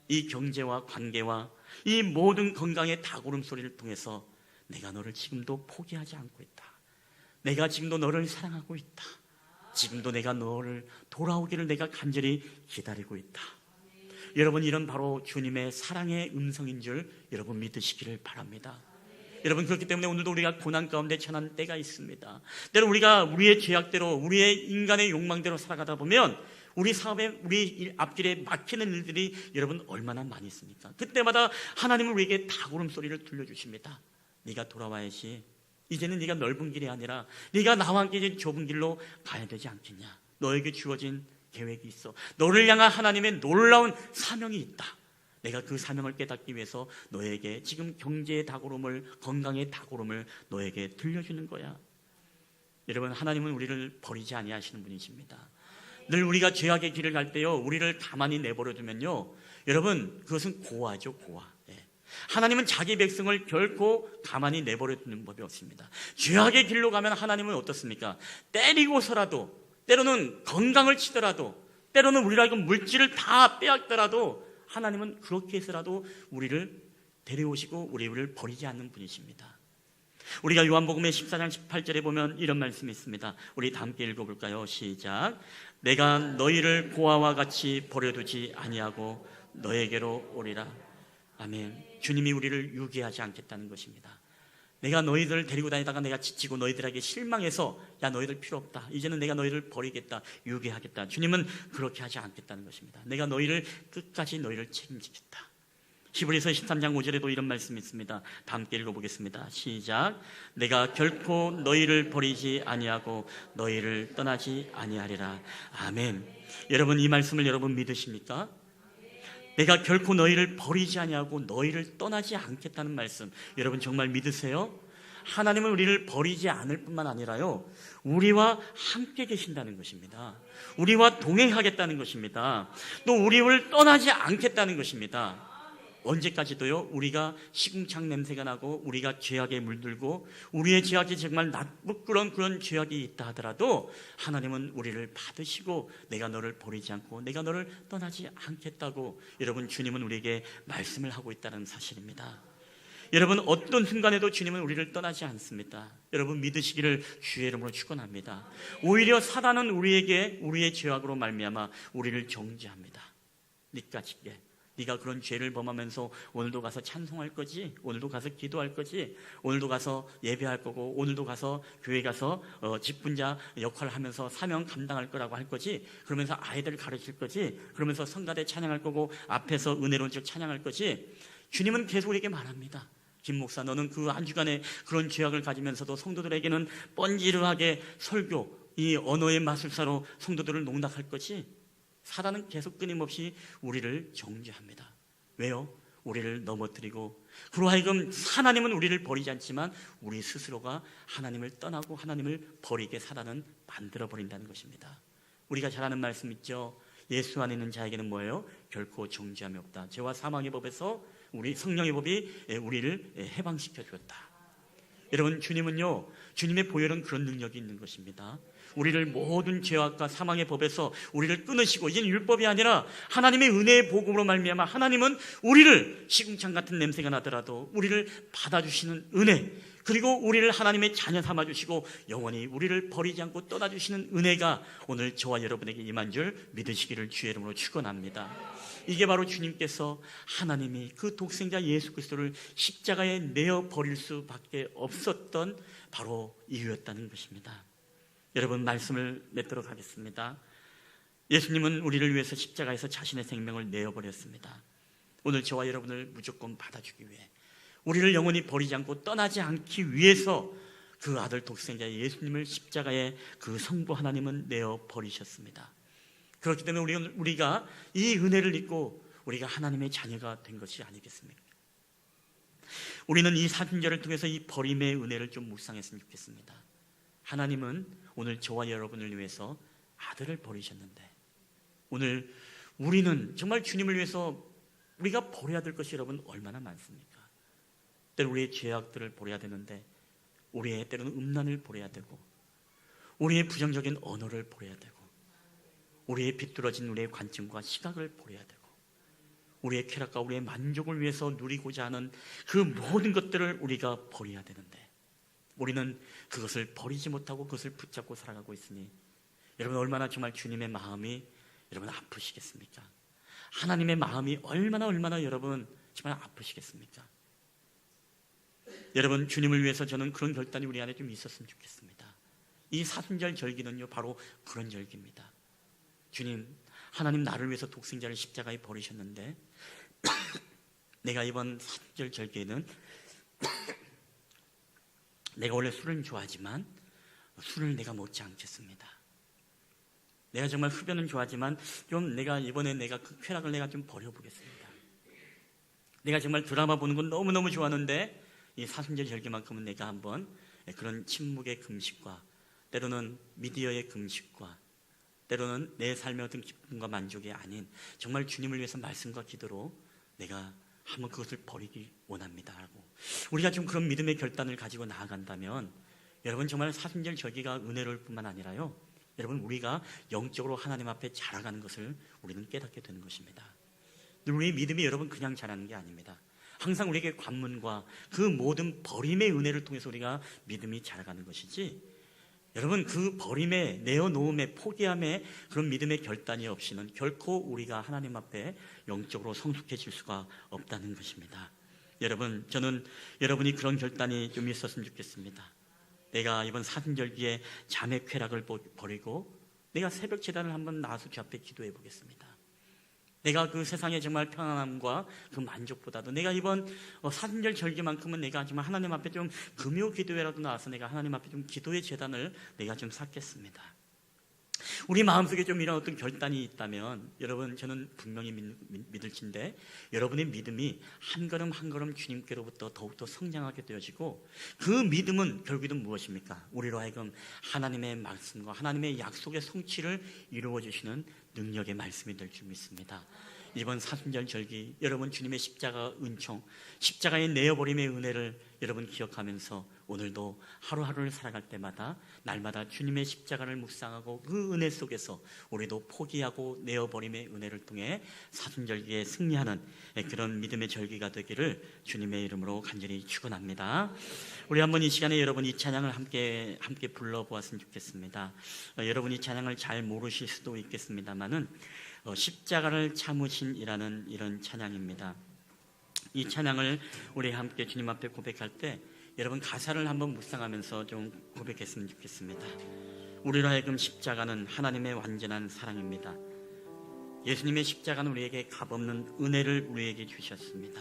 S1: 이 경제와 관계와 이 모든 건강의 닭 울음소리를 통해서 내가 너를 지금도 포기하지 않고 있다. 내가 지금도 너를 사랑하고 있다. 지금도 내가 너를 돌아오기를 내가 간절히 기다리고 있다. 여러분, 이런 바로 주님의 사랑의 음성인 줄 여러분 믿으시기를 바랍니다. 여러분, 그렇기 때문에 오늘도 우리가 고난 가운데 처한 때가 있습니다. 때로 우리가 우리의 죄악대로, 우리의 인간의 욕망대로 살아가다 보면 우리 사업에, 우리 앞길에 막히는 일들이 여러분 얼마나 많이 있습니까? 그때마다 하나님은 우리에게 닭 울음소리를 들려주십니다. 네가 돌아와야지. 이제는 네가 넓은 길이 아니라 네가 나와 함께 좁은 길로 가야 되지 않겠냐. 너에게 주어진 계획이 있어. 너를 향한 하나님의 놀라운 사명이 있다. 내가 그 사명을 깨닫기 위해서 너에게 지금 경제의 닭 울음을, 건강의 닭 울음을 너에게 들려주는 거야. 여러분, 하나님은 우리를 버리지 아니하시는 분이십니다. 늘 우리가 죄악의 길을 갈 때요, 우리를 가만히 내버려 두면요, 여러분, 그것은 고아죠, 고아. 하나님은 자기 백성을 결코 가만히 내버려 두는 법이 없습니다. 죄악의 길로 가면 하나님은 어떻습니까? 때리고서라도, 때로는 건강을 치더라도, 때로는 우리로 하여금 물질을 다 빼앗더라도 하나님은 그렇게 해서라도 우리를 데려오시고 우리를 버리지 않는 분이십니다. 우리가 요한복음의 14장 18절에 보면 이런 말씀이 있습니다. 우리 다 함께 읽어볼까요? 시작. 내가 너희를 고아와 같이 버려두지 아니하고 너에게로 오리라. 아멘. 주님이 우리를 유기하지 않겠다는 것입니다. 내가 너희들을 데리고 다니다가 내가 지치고 너희들에게 실망해서 야, 너희들 필요 없다, 이제는 내가 너희를 버리겠다, 유기하겠다. 주님은 그렇게 하지 않겠다는 것입니다. 내가 너희를 끝까지 너희를 책임지겠다. 히브리서 13장 5절에도 이런 말씀이 있습니다. 다 함께 읽어보겠습니다. 시작. 내가 결코 너희를 버리지 아니하고 너희를 떠나지 아니하리라. 아멘. 여러분, 이 말씀을 여러분 믿으십니까? 내가 결코 너희를 버리지 아니하고 너희를 떠나지 않겠다는 말씀, 여러분 정말 믿으세요? 하나님은 우리를 버리지 않을 뿐만 아니라요, 우리와 함께 계신다는 것입니다. 우리와 동행하겠다는 것입니다. 또 우리를 떠나지 않겠다는 것입니다. 언제까지도요, 우리가 시궁창 냄새가 나고 우리가 죄악에 물들고 우리의 죄악이 정말 나쁘그런 그런 죄악이 있다 하더라도 하나님은 우리를 받으시고 내가 너를 버리지 않고 내가 너를 떠나지 않겠다고 여러분, 주님은 우리에게 말씀을 하고 있다는 사실입니다. 여러분, 어떤 순간에도 주님은 우리를 떠나지 않습니다. 여러분 믿으시기를 주의 이름으로 축원합니다. 오히려 사단은 우리에게 우리의 죄악으로 말미암아 우리를 정죄합니다. 니까짓 게 네가 그런 죄를 범하면서 오늘도 가서 찬송할 거지? 오늘도 가서 기도할 거지? 오늘도 가서 예배할 거고 오늘도 가서 교회 가서 직분자 역할을 하면서 사명 감당할 거라고 할 거지? 그러면서 아이들 가르칠 거지? 그러면서 성가대 찬양할 거고 앞에서 은혜로운 척 찬양할 거지? 주님은 계속 우리에게 말합니다. 김 목사, 너는 그 한 주간에 그런 죄악을 가지면서도 성도들에게는 뻔지르하게 설교, 이 언어의 마술사로 성도들을 농락할 거지? 사단은 계속 끊임없이 우리를 정죄합니다. 왜요? 우리를 넘어뜨리고 그로 하여금 하나님은 우리를 버리지 않지만 우리 스스로가 하나님을 떠나고 하나님을 버리게 사단은 만들어버린다는 것입니다. 우리가 잘 아는 말씀 있죠? 예수 안에 있는 자에게는 뭐예요? 결코 정죄함이 없다. 죄와 사망의 법에서 우리 성령의 법이 우리를 해방시켜 주었다. 여러분, 주님은요, 주님의 보혈은 그런 능력이 있는 것입니다. 우리를 모든 죄악과 사망의 법에서 우리를 끊으시고 이제는 율법이 아니라 하나님의 은혜의 복음으로 말미암아 하나님은 우리를 시궁창 같은 냄새가 나더라도 우리를 받아주시는 은혜, 그리고 우리를 하나님의 자녀 삼아주시고 영원히 우리를 버리지 않고 떠나주시는 은혜가 오늘 저와 여러분에게 임한 줄 믿으시기를 주의 이름으로 축원합니다. 이게 바로 주님께서 하나님이 그 독생자 예수 그리스도를 십자가에 내어 버릴 수밖에 없었던 바로 이유였다는 것입니다. 여러분, 말씀을 맺도록 하겠습니다. 예수님은 우리를 위해서 십자가에서 자신의 생명을 내어버렸습니다. 오늘 저와 여러분을 무조건 받아주기 위해, 우리를 영원히 버리지 않고 떠나지 않기 위해서 그 아들 독생자 예수님을 십자가에 그 성부 하나님은 내어버리셨습니다. 그렇기 때문에 우리가 이 은혜를 입고 우리가 하나님의 자녀가 된 것이 아니겠습니까? 우리는 이 사순절을 통해서 이 버림의 은혜를 좀 묵상했으면 좋겠습니다. 하나님은 오늘 저와 여러분을 위해서 아들을 버리셨는데, 오늘 우리는 정말 주님을 위해서 우리가 버려야 될 것이 여러분 얼마나 많습니까? 때로 우리의 죄악들을 버려야 되는데, 우리의 때로는 음란을 버려야 되고, 우리의 부정적인 언어를 버려야 되고, 우리의 비뚤어진 우리의 관점과 시각을 버려야 되고, 우리의 쾌락과 우리의 만족을 위해서 누리고자 하는 그 모든 것들을 우리가 버려야 되는데, 우리는 그것을 버리지 못하고 그것을 붙잡고 살아가고 있으니 여러분, 얼마나 정말 주님의 마음이 여러분 아프시겠습니까? 하나님의 마음이 얼마나 여러분 정말 아프시겠습니까? 여러분, 주님을 위해서 저는 그런 결단이 우리 안에 좀 있었으면 좋겠습니다. 이 사순절 절기는요, 바로 그런 절기입니다. 주님, 하나님 나를 위해서 독생자를 십자가에 버리셨는데 내가 이번 사순절 절기에는 내가 원래 술을 좋아하지만 술을 내가 먹지 않겠습니다. 내가 정말 흡연은 좋아하지만 좀 이번에 그 쾌락을 내가 좀 버려보겠습니다. 내가 정말 드라마 보는 건 너무너무 좋아하는데 이 사순절 절기만큼은 내가 한번 그런 침묵의 금식과, 때로는 미디어의 금식과, 때로는 내 삶의 어떤 기쁨과 만족이 아닌 정말 주님을 위해서 말씀과 기도로 내가 한번 그것을 버리기 원합니다 하고, 우리가 좀 그런 믿음의 결단을 가지고 나아간다면 여러분, 정말 사순절 절기가 은혜로울 뿐만 아니라요, 여러분, 우리가 영적으로 하나님 앞에 자라가는 것을 우리는 깨닫게 되는 것입니다. 우리의 믿음이 여러분 그냥 자라는 게 아닙니다. 항상 우리에게 관문과 그 모든 버림의 은혜를 통해서 우리가 믿음이 자라가는 것이지, 여러분, 그 버림의, 내어놓음의, 포기함의 그런 믿음의 결단이 없이는 결코 우리가 하나님 앞에 영적으로 성숙해질 수가 없다는 것입니다. 여러분, 저는 여러분이 그런 결단이 좀 있었으면 좋겠습니다. 내가 이번 사순절기에 잠의 쾌락을 버리고 내가 새벽 제단을 한번 나와서 주 앞에 기도해 보겠습니다. 내가 그 세상의 정말 편안함과 그 만족보다도 내가 이번 사순절 절기만큼은 내가 정말 하나님 앞에 좀 금요 기도회라도 나와서 내가 하나님 앞에 좀 기도의 제단을 내가 좀 쌓겠습니다. 우리 마음속에 좀 이런 어떤 결단이 있다면 여러분, 저는 분명히 믿을진데 여러분의 믿음이 한 걸음 한 걸음 주님께로부터 더욱더 성장하게 되어지고, 그 믿음은 결국은 무엇입니까? 우리로 하여금 하나님의 말씀과 하나님의 약속의 성취를 이루어주시는 능력의 말씀이 될 줄 믿습니다. 이번 사순절 절기, 여러분 주님의 십자가 은총, 십자가의 내어버림의 은혜를 여러분 기억하면서 오늘도 하루하루를 살아갈 때마다 날마다 주님의 십자가를 묵상하고 그 은혜 속에서 우리도 포기하고 내어버림의 은혜를 통해 사순절기에 승리하는 그런 믿음의 절기가 되기를 주님의 이름으로 간절히 축원합니다. 우리 한번 이 시간에 여러분 이 찬양을 함께 불러보았으면 좋겠습니다. 여러분이 찬양을 잘 모르실 수도 있겠습니다만은 십자가를 참으신이라는 이런 찬양입니다. 이 찬양을 우리 함께 주님 앞에 고백할 때 여러분 가사를 한번 묵상하면서 좀 고백했으면 좋겠습니다. 우리로 하여금 십자가는 하나님의 완전한 사랑입니다. 예수님의 십자가는 우리에게 값없는 은혜를 우리에게 주셨습니다.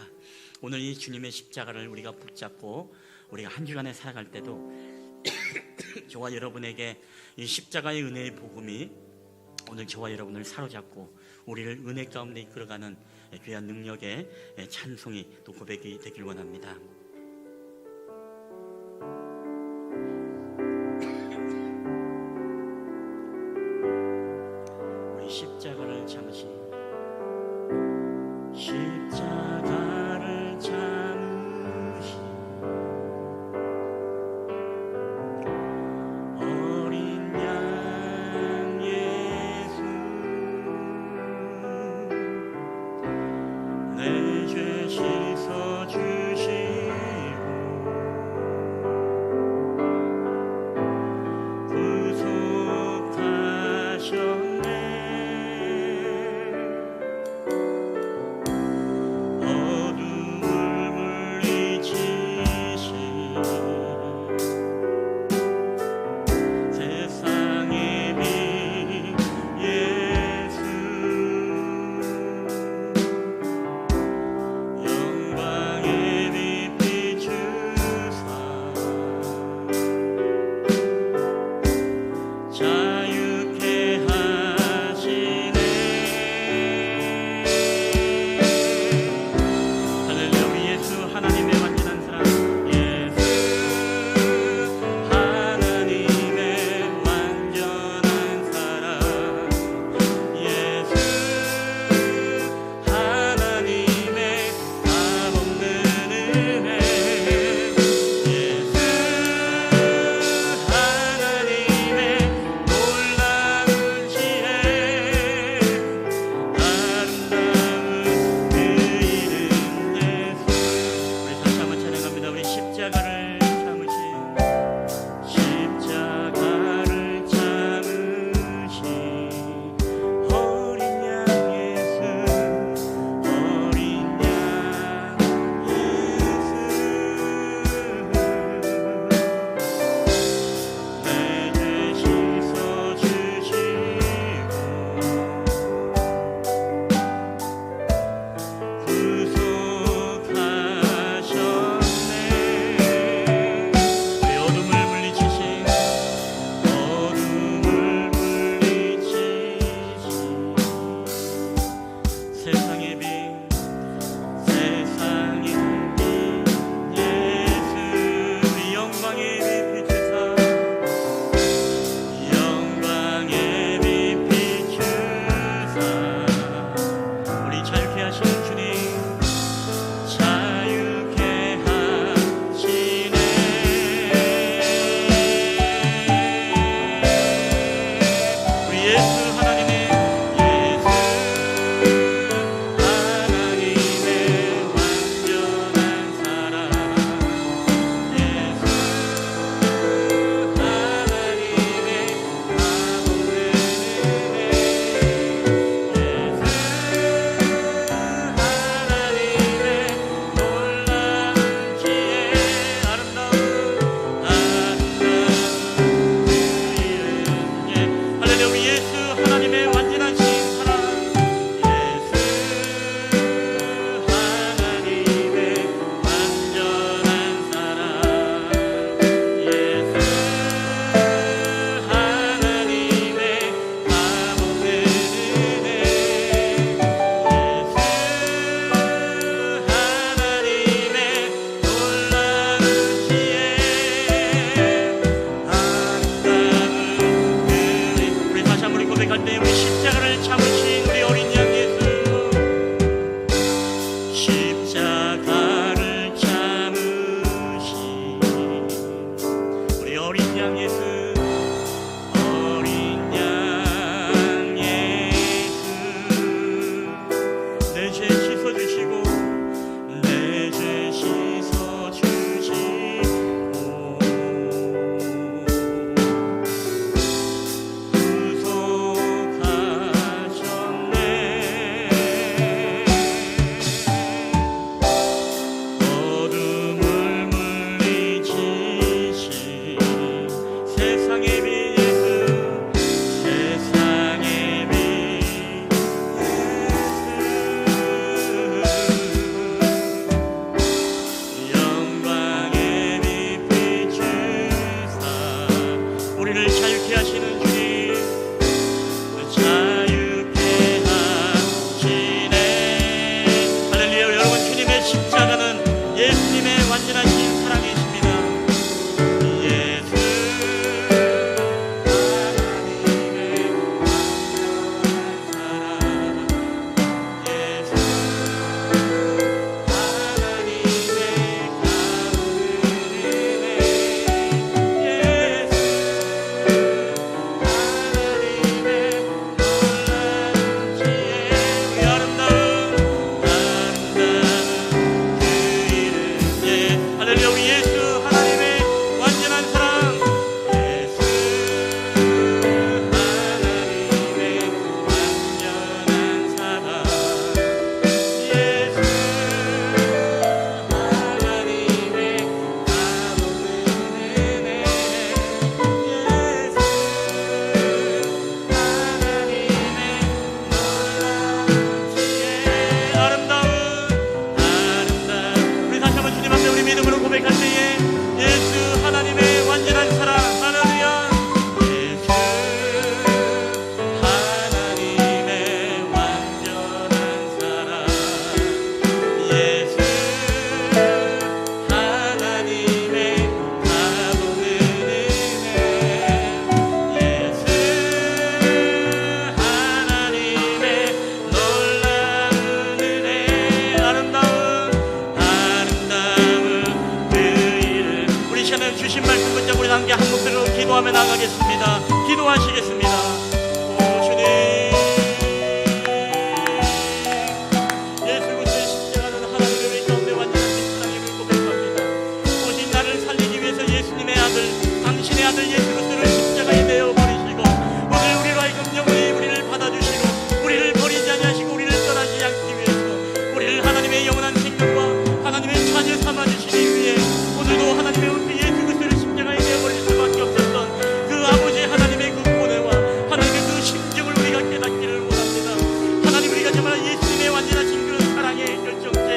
S1: 오늘 이 주님의 십자가를 우리가 붙잡고 우리가 한 주간에 살아갈 때도 저와 여러분에게 이 십자가의 은혜의 복음이 오늘 저와 여러분을 사로잡고 우리를 은혜 가운데 이끌어가는 귀한 능력의 찬송이 또 고백이 되길 원합니다. 우리 십자가를 참으신 십자가를 참으신 어린 양 예수, 내 죄 씻어 주시고 고백할 때 우리 십자가를 참으신 우리 어린 양 예수, 십자가를 참으신 우리 어린 양 예수, 어린 양 예수, 내 죄 씻어주시고 내 죄 씻어주시고 함께 한 목소리로 기도하며 나가겠습니다. 기도하시겠습니다. 오 주님, 예수 그리스도의 십자가는 하나님의 의 가운데 완전한 사랑임을 고백합니다. 오직 나를 살리기 위해서 예수님의 아들, 당신의 아들 예수 그리스도를 십자가에 내어버리시고 오늘 우리로 하여금 영원히 우리를 받아주시고 우리를 버리지 아니하시고 우리를 떠나지 않기 위해서 우리를 하나님의 영원한 생명과 하나님의 자녀 삼아주시기 위해 오늘도 하나님의 그 예수 그리스도를 십자가에 내어버릴 수밖에 없었던 그 아버지 하나님의 그 고뇌와 하나님의 그 심정을 우리가 깨닫기를 원합니다. 하나님, 우리가 정말 예수님의 완전하신 그 사랑의 결정체,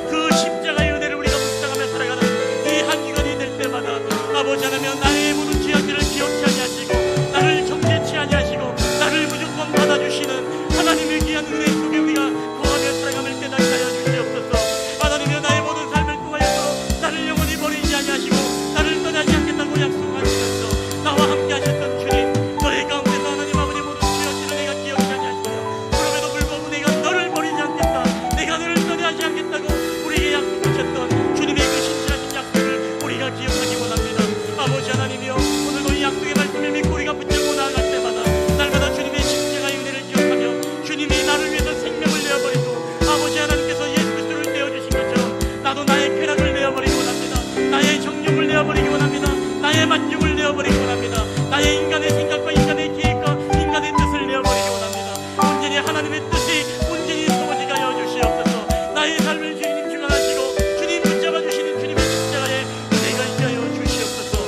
S1: 그 십자가의 은혜를 우리가 묵상하며 살아가는 이 한 주간이 될 때마다 아버지 하나님, 나의 모든 죄악들을 기억치 아니하시고 나를 정죄치 아니하시고 나를 무조건 받아주시는 하나님의 귀한 은혜 속에 우리가 거하며 살아감을 깨닫게 하여 주시옵소서. 하나님이여, 나의 모든 삶을 통하여서 나를 영원히 버리지 아니하시고 나를 떠나지 않겠다고 약속하시면서 나와 함께 하셨던 주님, 너의 가운데서 하나님 아버지 모든 죄악들을 내가 기억치 아니하시며 그럼에도 불구하고 내가 너를 버리지 않겠다, 내가 너를 떠나지 않겠다고 우리에게 약속하셨던 주님의 그 신실하신 약속을 우리가 기억하기 원합니다. 아버지 하나님이여, 오늘도 이 약속의 말씀을 믿고 우리가 붙잡고 나아갈 때마다 날마다 주님의 십자가의 은혜를 기억하며 주님이 나를 위해서 생명을 내어버리고 아버지 하나님께서 예수 그리스도를 내어주신 것처럼 나도 나의 쾌락을 내어버리기 원합니다. 나의 정욕을 내어버리기 원합니다. 나의 만족을 내어버리기 원합니다. 나의 인간의 생각과 인간의 계획과 인간의 뜻을 내어버리기 원합니다. 온전히 하나님의 뜻이 온전히 소모지가 하여 주시옵소서. 나의 삶을 주님 주관하시고 주님 붙잡아주시는 주님의 십자가에 은혜가 있게 하여 주시옵소서. 오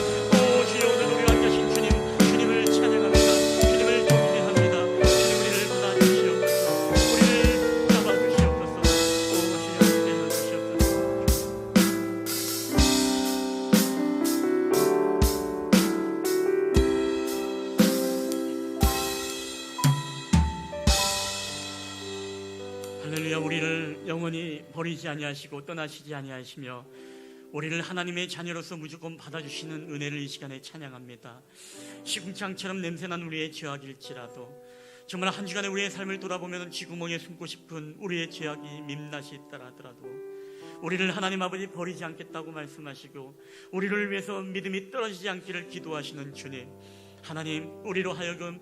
S1: 주여, 오늘 우리와 함께 하신 주님, 주님을 찬양합니다. 주님을 경배합니다. 주님, 우리를 받아주시옵소서. 우리를 잡아주시옵소서. 오 주여, 은혜하여 주시옵소서. 할렐루야. 우리를 영원히 버리지 아니하시고 떠나시지 아니하시며 우리를 하나님의 자녀로서 무조건 받아주시는 은혜를 이 시간에 찬양합니다. 시궁창처럼 냄새난 우리의 죄악일지라도 정말 한 주간의 우리의 삶을 돌아보면 쥐구멍에 숨고 싶은 우리의 죄악이 민낯이 있다 하더라도 우리를 하나님 아버지 버리지 않겠다고 말씀하시고 우리를 위해서 믿음이 떨어지지 않기를 기도하시는 주님, 하나님, 우리로 하여금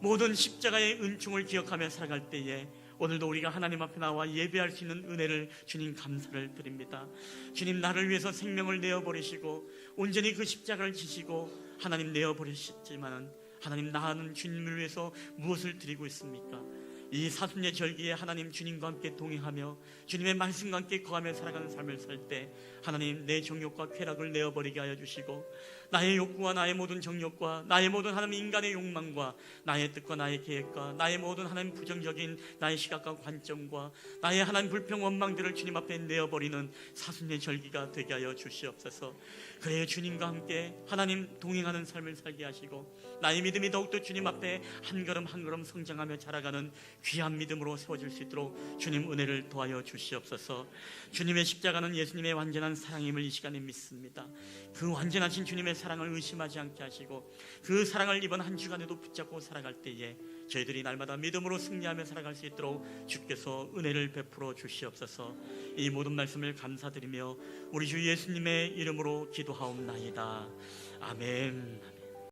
S1: 모든 십자가의 은총을 기억하며 살아갈 때에 오늘도 우리가 하나님 앞에 나와 예배할 수 있는 은혜를 주님 감사를 드립니다. 주님, 나를 위해서 생명을 내어버리시고 온전히 그 십자가를 지시고 하나님 내어버리셨지만 하나님, 나는 주님을 위해서 무엇을 드리고 있습니까? 이 사순절 절기에 하나님 주님과 함께 동행하며 주님의 말씀과 함께 거하며 살아가는 삶을 살 때 하나님, 내 정욕과 쾌락을 내어버리게 하여 주시고 나의 욕구와 나의 모든 정욕과 나의 모든 하나님 인간의 욕망과 나의 뜻과 나의 계획과 나의 모든 하나님 부정적인 나의 시각과 관점과 나의 하나님 불평 원망들을 주님 앞에 내어버리는 사순절 절기가 되게 하여 주시옵소서. 그래야 주님과 함께 하나님 동행하는 삶을 살게 하시고 나의 믿음이 더욱더 주님 앞에 한 걸음 한 걸음 성장하며 자라가는 귀한 믿음으로 세워질 수 있도록 주님 은혜를 도하여 주시옵소서. 주님의 십자가는 예수님의 완전한 사랑임을 이 시간에 믿습니다. 그 완전하신 주님의 사랑을 의심하지 않게 하시고 그 사랑을 이번 한 주간에도 붙잡고 살아갈 때에 저희들이 날마다 믿음으로 승리하며 살아갈 수 있도록 주께서 은혜를 베풀어 주시옵소서. 이 모든 말씀을 감사드리며 우리 주 예수님의 이름으로 기도하옵나이다. 아멘.